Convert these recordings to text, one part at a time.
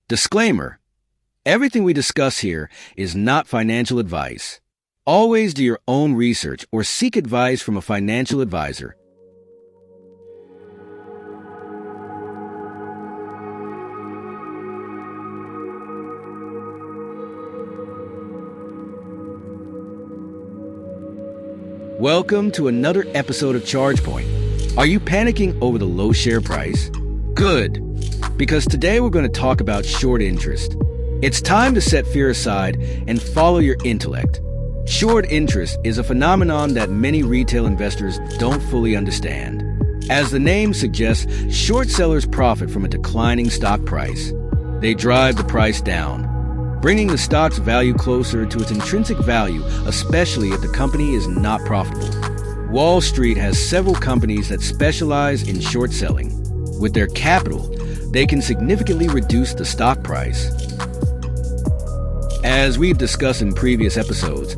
Disclaimer: everything we discuss here is not financial advice. Always do your own research or seek advice from a financial advisor. Welcome to another episode of ChargePoint. Are you panicking over the low share price? Good, because today we're going to talk about short interest. It's time to set fear aside and follow your intellect. Short interest is a phenomenon that many retail investors don't fully understand. As the name suggests, short sellers profit from a declining stock price. They drive the price down, bringing the stock's value closer to its intrinsic value, especially if the company is not profitable. Wall Street has several companies that specialize in short selling. With their capital, they can significantly reduce the stock price. As we've discussed in previous episodes,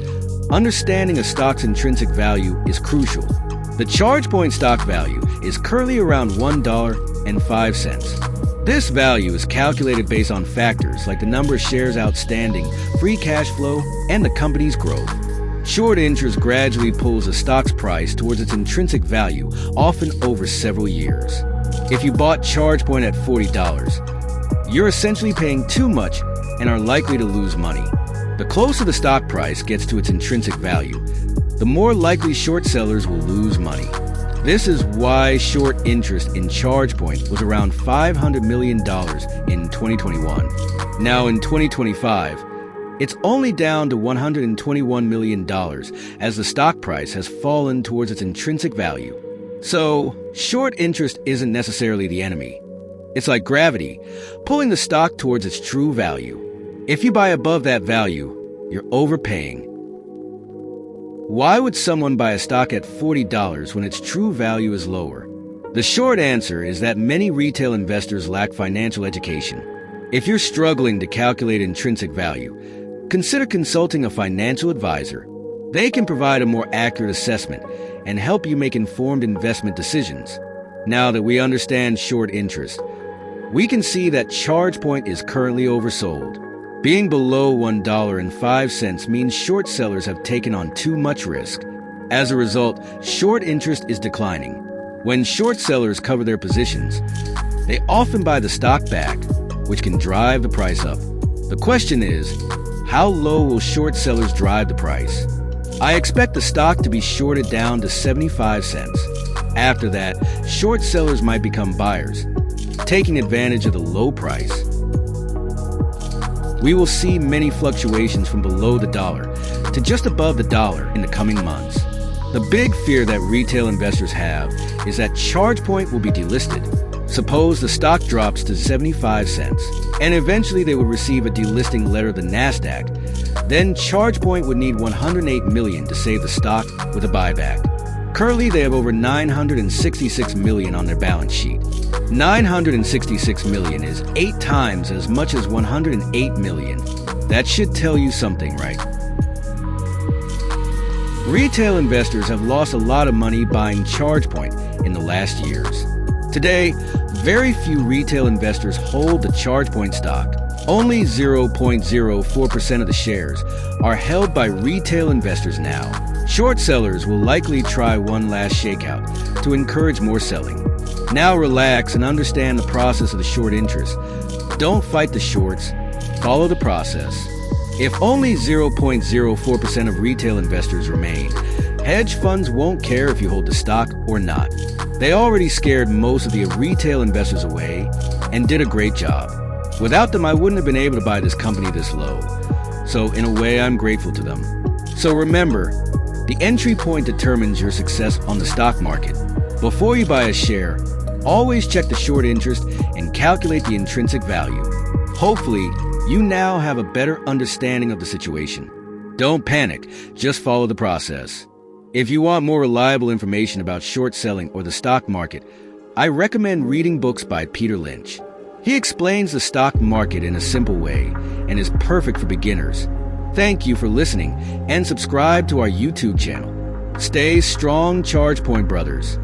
understanding a stock's intrinsic value is crucial. The ChargePoint stock value is currently around $1.05. This value is calculated based on factors like the number of shares outstanding, free cash flow, and the company's growth. Short interest gradually pulls a stock's price towards its intrinsic value, often over several years. If you bought ChargePoint at $40, you're essentially paying too much and are likely to lose money. The closer the stock price gets to its intrinsic value, the more likely short sellers will lose money. This is why short interest in ChargePoint was around $500 million in 2021. Now in 2025, it's only down to $121 million as the stock price has fallen towards its intrinsic value. So, short interest isn't necessarily the enemy. It's like gravity, pulling the stock towards its true value. If you buy above that value, you're overpaying. Why would someone buy a stock at $40 when its true value is lower? The short answer is that many retail investors lack financial education. If you're struggling to calculate intrinsic value, consider consulting a financial advisor. They can provide a more accurate assessment and help you make informed investment decisions. Now that we understand short interest, we can see that ChargePoint is currently oversold. Being below $1.05 means short sellers have taken on too much risk. As a result, short interest is declining. When short sellers cover their positions, they often buy the stock back, which can drive the price up. The question is, how low will short sellers drive the price? I expect the stock to be shorted down to 75 cents. After that, short sellers might become buyers, taking advantage of the low price. We will see many fluctuations from below the dollar to just above the dollar in the coming months. The big fear that retail investors have is that ChargePoint will be delisted. Suppose the stock drops to 75 cents, and eventually they would receive a delisting letter of the NASDAQ. Then ChargePoint would need $108 million to save the stock with a buyback. Currently, they have over $966 million on their balance sheet. $966 million is 8 times as much as $108 million. That should tell you something, right? Retail investors have lost a lot of money buying ChargePoint in the last years. Today, very few retail investors hold the ChargePoint stock. Only 0.04% of the shares are held by retail investors now. Short sellers will likely try one last shakeout to encourage more selling. Now relax and understand the process of the short interest. Don't fight the shorts, follow the process. If only 0.04% of retail investors remain, hedge funds won't care if you hold the stock or not. They already scared most of the retail investors away and did a great job. Without them, I wouldn't have been able to buy this company this low. So in a way, I'm grateful to them. So remember, the entry point determines your success on the stock market. Before you buy a share, always check the short interest and calculate the intrinsic value. Hopefully, you now have a better understanding of the situation. Don't panic, just follow the process. If you want more reliable information about short selling or the stock market, I recommend reading books by Peter Lynch. He explains the stock market in a simple way and is perfect for beginners. Thank you for listening and subscribe to our YouTube channel. Stay strong, ChargePoint brothers.